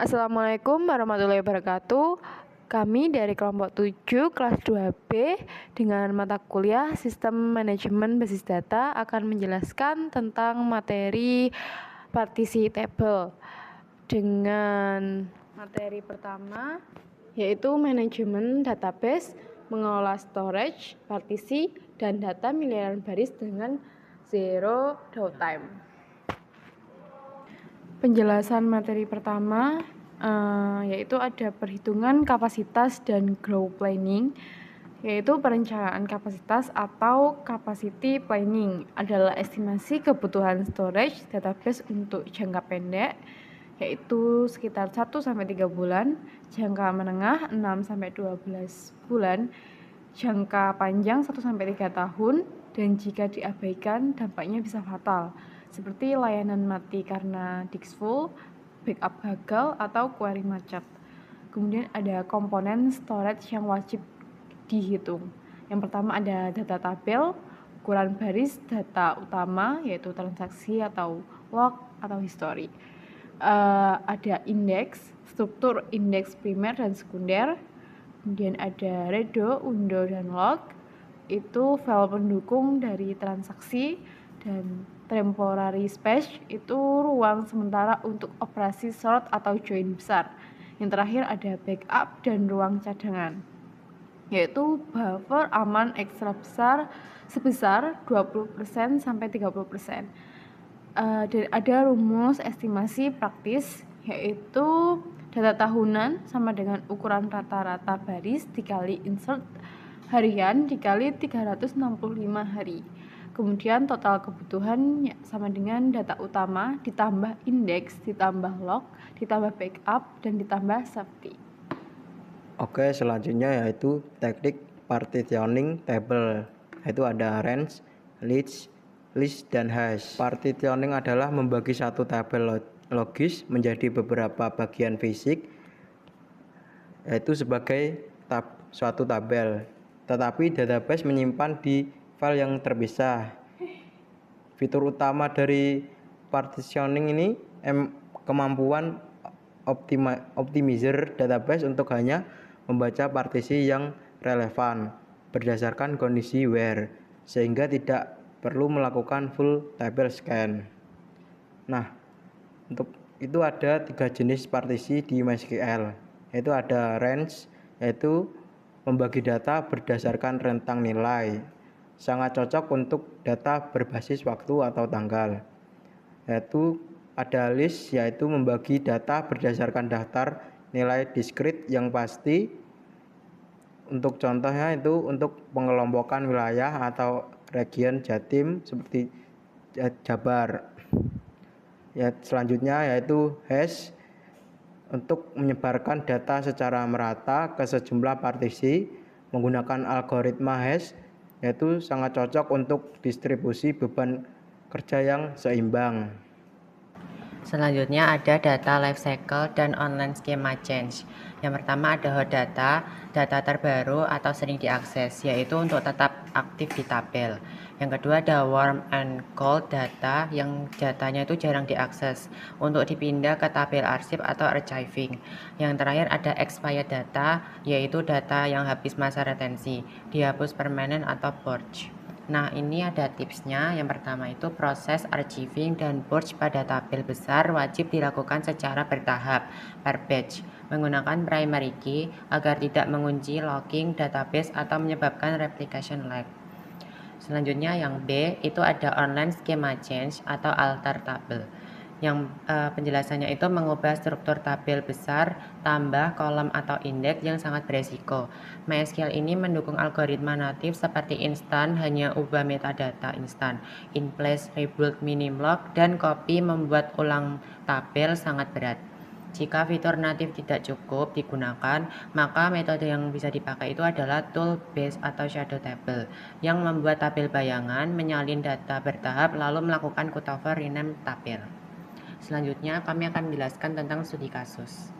Assalamualaikum warahmatullahi wabarakatuh. Kami dari kelompok 7 kelas 2B dengan mata kuliah Sistem Manajemen Basis Data akan menjelaskan tentang materi partisi table. Dengan materi pertama yaitu manajemen database, mengelola storage, partisi, dan data miliaran baris dengan zero downtime. Penjelasan materi pertama yaitu ada perhitungan kapasitas dan growth planning, yaitu perencanaan kapasitas atau capacity planning adalah estimasi kebutuhan storage database untuk jangka pendek, yaitu sekitar 1-3 bulan, jangka menengah 6-12 bulan, jangka panjang 1-3 tahun, dan jika diabaikan dampaknya bisa fatal, seperti layanan mati karena disk full, backup gagal, atau query macet. Kemudian ada komponen storage yang wajib dihitung. Yang pertama ada data tabel, ukuran baris data utama yaitu transaksi atau log atau history. Ada indeks, struktur indeks primer dan sekunder. Kemudian ada redo, undo, dan log. Itu file pendukung dari transaksi. Dan temporary space itu ruang sementara untuk operasi sort atau join besar. Yang terakhir ada backup dan ruang cadangan, yaitu buffer aman ekstra besar sebesar 20% sampai 30%. Dan ada rumus estimasi praktis, yaitu data tahunan sama dengan ukuran rata-rata baris dikali insert harian dikali 365 hari. Kemudian total kebutuhan sama dengan data utama ditambah indeks, ditambah log, ditambah backup, dan ditambah safety. Oke, selanjutnya yaitu teknik partitioning table, yaitu ada range, list, dan hash. Partitioning adalah membagi satu tabel logis menjadi beberapa bagian fisik, yaitu sebagai suatu tabel, tetapi database menyimpan di file yang terpisah. Fitur utama dari partitioning ini kemampuan optimizer database untuk hanya membaca partisi yang relevan berdasarkan kondisi where, sehingga tidak perlu melakukan full table scan. Nah, untuk itu ada 3 jenis partisi di MySQL, yaitu ada range, yaitu membagi data berdasarkan rentang nilai, sangat cocok untuk data berbasis waktu atau tanggal. Yaitu ada list, yaitu membagi data berdasarkan daftar nilai diskrit yang pasti. Untuk contohnya itu untuk pengelompokan wilayah atau region Jatim seperti Jabar. Ya, selanjutnya yaitu hash, untuk menyebarkan data secara merata ke sejumlah partisi menggunakan algoritma hash, yaitu sangat cocok untuk distribusi beban kerja yang seimbang. Selanjutnya ada data lifecycle dan online schema change. Yang pertama ada hot data, data terbaru atau sering diakses, yaitu untuk tetap aktif di tabel. Yang kedua ada warm and cold data, yang datanya itu jarang diakses, untuk dipindah ke tabel arsip atau archiving. Yang terakhir ada expired data, yaitu data yang habis masa retensi, dihapus permanen atau purge. Nah, ini ada tipsnya. Yang pertama itu proses archiving dan purge pada tabel besar wajib dilakukan secara bertahap per batch menggunakan primary key agar tidak mengunci locking database atau menyebabkan replication lag. Selanjutnya yang B itu ada online schema change atau alter table. Yang penjelasannya itu mengubah struktur tabel besar, tambah kolom atau indeks yang sangat beresiko. MySQL ini mendukung algoritma natif seperti instan, hanya ubah metadata instan, in place, rebuild, minimlog, dan copy membuat ulang tabel sangat berat. Jika fitur natif tidak cukup digunakan, maka metode yang bisa dipakai itu adalah tool based atau shadow table, yang membuat tabel bayangan, menyalin data bertahap, lalu melakukan cutover rename tabel. Selanjutnya kami akan menjelaskan tentang studi kasus.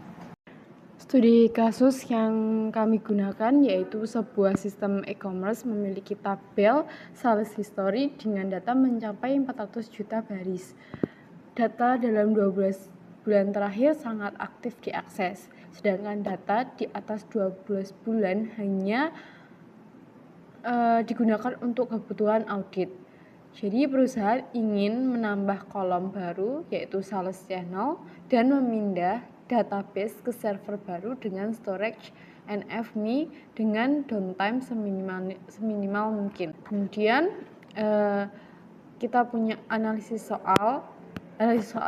Studi kasus yang kami gunakan yaitu sebuah sistem e-commerce memiliki tabel sales history dengan data mencapai 400 juta baris. Data dalam 12 bulan terakhir sangat aktif diakses, sedangkan data di atas 12 bulan hanya digunakan untuk kebutuhan audit. Jadi perusahaan ingin menambah kolom baru yaitu sales channel dan memindah database ke server baru dengan storage NVMe dengan downtime seminimal mungkin. Kemudian kita punya analisis soal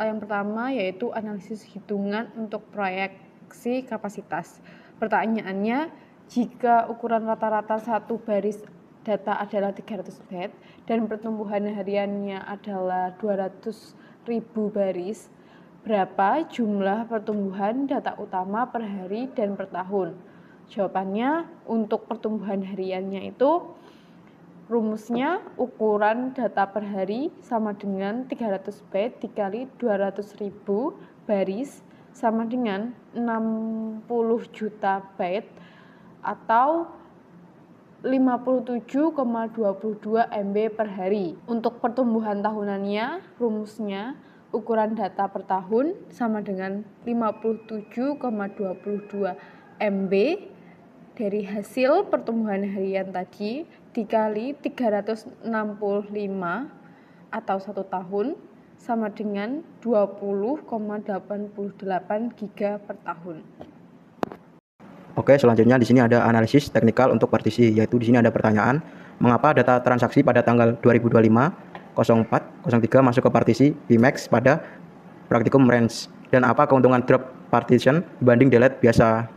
yang pertama yaitu analisis hitungan untuk proyeksi kapasitas. Pertanyaannya, jika ukuran rata-rata satu baris data adalah 300 byte dan pertumbuhan hariannya adalah 200.000 baris, berapa jumlah pertumbuhan data utama per hari dan per tahun? Jawabannya, untuk pertumbuhan hariannya itu rumusnya ukuran data per hari sama dengan 300 byte dikali 200.000 baris sama dengan 60 juta byte atau 57,22 MB per hari. Untuk pertumbuhan tahunannya, rumusnya ukuran data per tahun sama dengan 57,22 MB dari hasil pertumbuhan harian tadi dikali 365 atau 1 tahun sama dengan 20,88 giga per tahun. Oke, selanjutnya di sini ada analisis teknikal untuk partisi, yaitu di sini ada pertanyaan, mengapa data transaksi pada tanggal 2025/04/03 masuk ke partisi Vmax pada praktikum range, dan apa keuntungan drop partition dibanding delete biasa?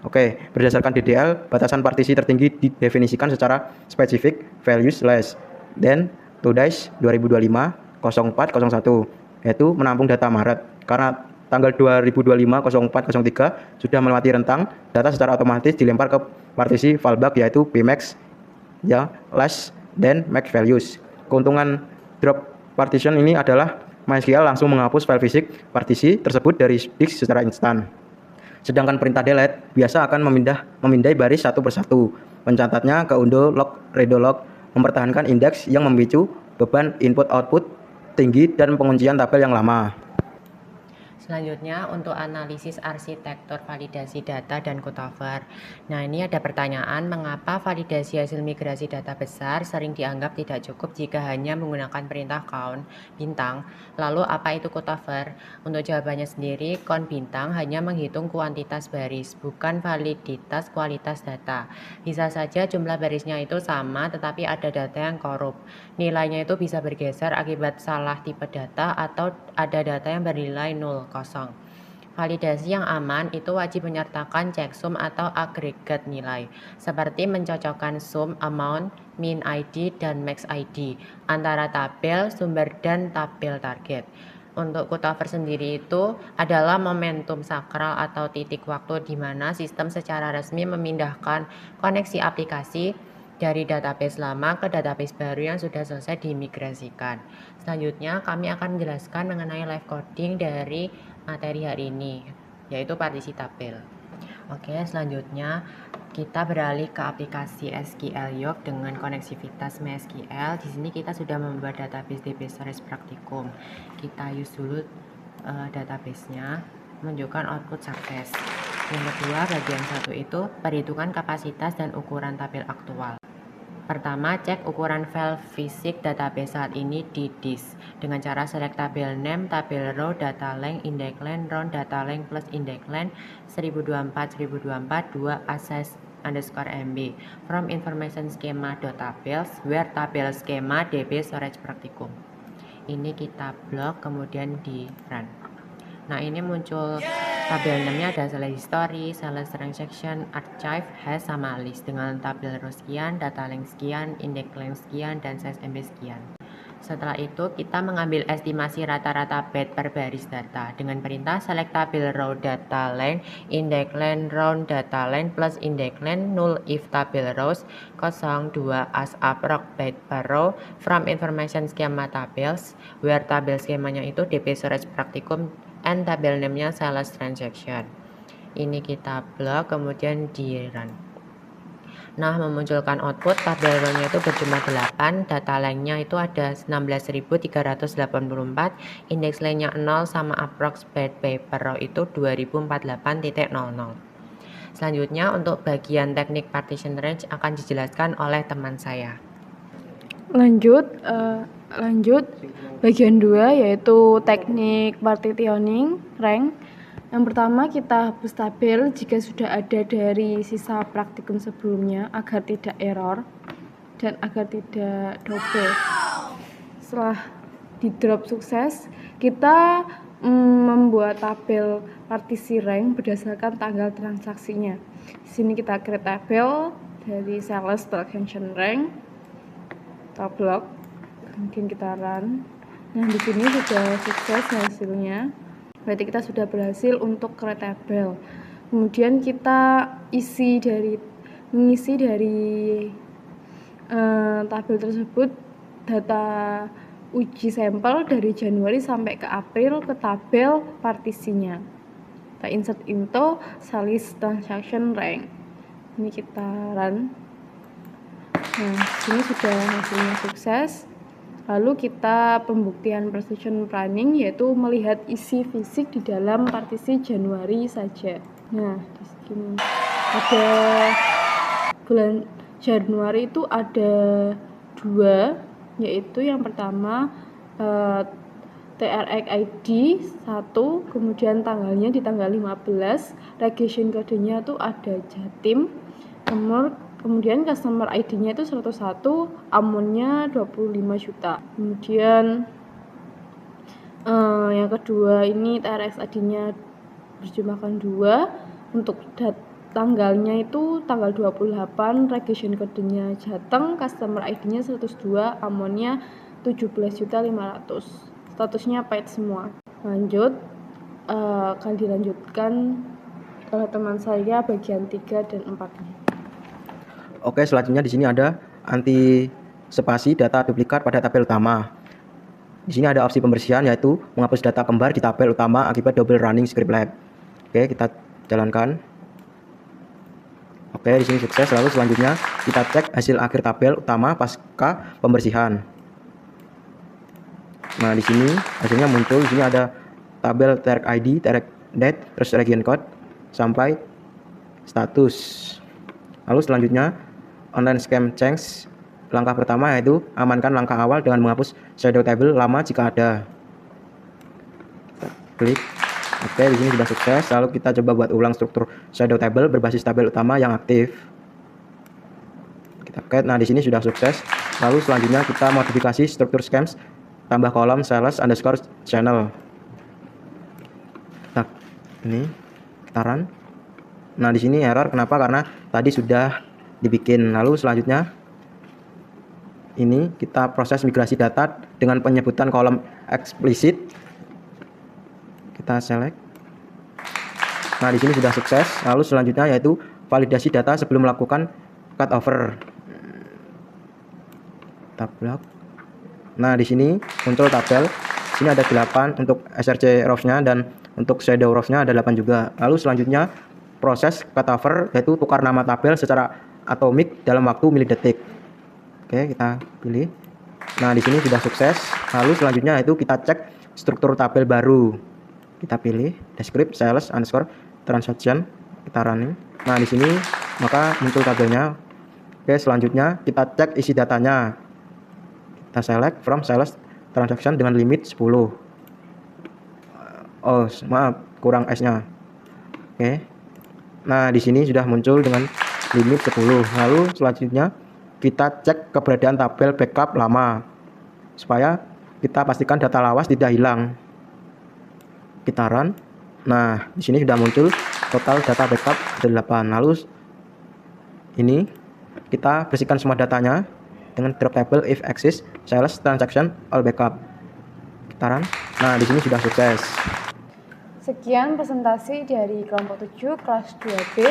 Oke, berdasarkan DDL, batasan partisi tertinggi didefinisikan secara spesifik values less than 2/2025/04/01, yaitu menampung data Maret. Karena tanggal 2025/04/03 sudah melewati rentang, data secara otomatis dilempar ke partisi fallback yaitu Vmax ya less than max values. Keuntungan drop partition ini adalah MySQL langsung menghapus file fisik partisi tersebut dari disk secara instan. Sedangkan perintah delete biasa akan memindai baris satu persatu. Pencatatnya ke undo log redo log mempertahankan indeks yang memicu beban input output tinggi dan penguncian tabel yang lama. Selanjutnya untuk analisis arsitektur validasi data dan cutover. Nah, ini ada pertanyaan, mengapa validasi hasil migrasi data besar sering dianggap tidak cukup jika hanya menggunakan perintah count bintang? Lalu apa itu cutover? Untuk jawabannya sendiri, count bintang hanya menghitung kuantitas baris, bukan validitas kualitas data. Bisa saja jumlah barisnya itu sama, tetapi ada data yang korup. Nilainya itu bisa bergeser akibat salah tipe data atau ada data yang bernilai 0. Validasi yang aman itu wajib menyertakan checksum atau agregat nilai, seperti mencocokkan sum, amount, min ID, dan max ID antara tabel sumber dan tabel target. Untuk cutover sendiri itu adalah momentum sakral atau titik waktu di mana sistem secara resmi memindahkan koneksi aplikasi dari database lama ke database baru yang sudah selesai dimigrasikan. Selanjutnya kami akan menjelaskan mengenai live coding dari materi hari ini, yaitu partisi tabel. Oke, selanjutnya kita beralih ke aplikasi SQL Yoke dengan koneksivitas MySQL. Di sini kita sudah membuat database DB Storage Praktikum. Kita use dulu databasenya, menunjukkan output sukses. Yang kedua, bagian satu itu perhitungan kapasitas dan ukuran tabel aktual. Pertama, cek ukuran file fisik database saat ini di disk dengan cara select tabel name, tabel row, data length, index length, round data length plus index length 1024 2 access underscore MB from information schema.tables where tabel schema DB storage praktikum. Ini kita blok kemudian di run. Nah, ini muncul tabel name-nya ada select history, select transaction, archive, hash, sama list dengan tabel row sekian, data length sekian, index length sekian, dan size MB sekian. Setelah itu kita mengambil estimasi rata-rata byte per baris data dengan perintah select tabel row data length, index length, round data length plus index length null if tabel rows 02 as approx byte per row from information schema tables where tabel skemanya itu DB storage praktikum and tabel name-nya sales transaction. Ini kita blok kemudian di run. Nah, memunculkan output tabel row-nya itu berjumlah 8, data length-nya itu ada 16.384, indeks length-nya 0 sama approx byte per row itu 2048.00. Selanjutnya untuk bagian teknik partition range akan dijelaskan oleh teman saya. Lanjut bagian 2 yaitu teknik partitioning rank. Yang pertama, kita hapus tabel jika sudah ada dari sisa praktikum sebelumnya agar tidak error dan agar tidak double. Setelah di drop sukses, kita membuat tabel partisi rank berdasarkan tanggal transaksinya. Di sini kita create tabel dari sales transaction rank, top block, kemudian kita run. Nah, di sini sudah sukses hasilnya. Berarti kita sudah berhasil untuk create tabel. Kemudian kita mengisi dari tabel tersebut data uji sampel dari Januari sampai ke April ke tabel partisinya. Kita insert into sales transaction rank. Ini kita run. Nah, sini sudah hasilnya sukses. Lalu kita pembuktian precision planning, yaitu melihat isi fisik di dalam partisi Januari saja. Nah, di sini ada bulan Januari itu ada 2, yaitu yang pertama TRX ID 1, kemudian tanggalnya di tanggal 15, registration kodenya itu ada Jatim, kemudian customer ID-nya itu 101, amount-nya 25 juta. Kemudian yang kedua ini TRX ID-nya berjumlahkan 2, untuk tanggalnya itu tanggal 28, registration kodenya Jateng, customer ID-nya 102, amount-nya 17.500.000. Statusnya paid semua. Lanjut, akan dilanjutkan oleh teman saya bagian 3 dan 4-nya. Oke, selanjutnya di sini ada antisipasi data duplikat pada tabel utama. Di sini ada opsi pembersihan, yaitu menghapus data kembar di tabel utama akibat double running script lab. Oke, kita jalankan. Oke, di sini sukses. Lalu selanjutnya kita cek hasil akhir tabel utama pasca pembersihan. Nah, di sini hasilnya muncul. Di sini ada tabel TRX ID, TRX date, terus region code sampai status. Lalu selanjutnya online scam change. Langkah pertama yaitu amankan langkah awal dengan menghapus shadow table lama jika ada. Kita klik. Oke, di sini sudah sukses. Lalu kita coba buat ulang struktur shadow table berbasis tabel utama yang aktif. Kita create. Nah, di sini sudah sukses. Lalu selanjutnya kita modifikasi struktur scams, tambah kolom sales underscore channel. Kita run. Nah, di sini error. Kenapa? Karena tadi sudah dibikin. Lalu selanjutnya ini kita proses migrasi data dengan penyebutan kolom eksplisit. Kita select. Nah, di sini sudah sukses. Lalu selanjutnya yaitu validasi data sebelum melakukan cut over. Tab block. Nah, di sini muncul tabel. Di sini ada 8 untuk SRC rows-nya dan untuk shadow rows-nya ada 8 juga. Lalu selanjutnya proses cutover, yaitu tukar nama tabel secara atomik dalam waktu milidetik. Oke, kita pilih. Nah, di sini sudah sukses. Lalu selanjutnya itu kita cek struktur tabel baru. Kita pilih descript sales underscore transaction. Kita running. Nah, di sini maka muncul tabelnya. Oke, selanjutnya kita cek isi datanya. Kita select from sales transaction dengan limit 10. Oh, maaf, kurang S-nya. Oke. Nah, di sini sudah muncul dengan limit 10. Lalu selanjutnya kita cek keberadaan tabel backup lama supaya kita pastikan data lawas tidak hilang. Kita run. Nah, di sini sudah muncul total data backup 8. Lalu ini kita bersihkan semua datanya dengan drop table if exist sales transaction all backup. Kita run. Nah, di sini sudah sukses. Sekian presentasi dari kelompok 7 kelas 2B.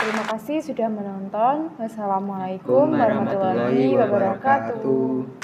Terima kasih sudah menonton. Wassalamualaikum warahmatullahi wabarakatuh.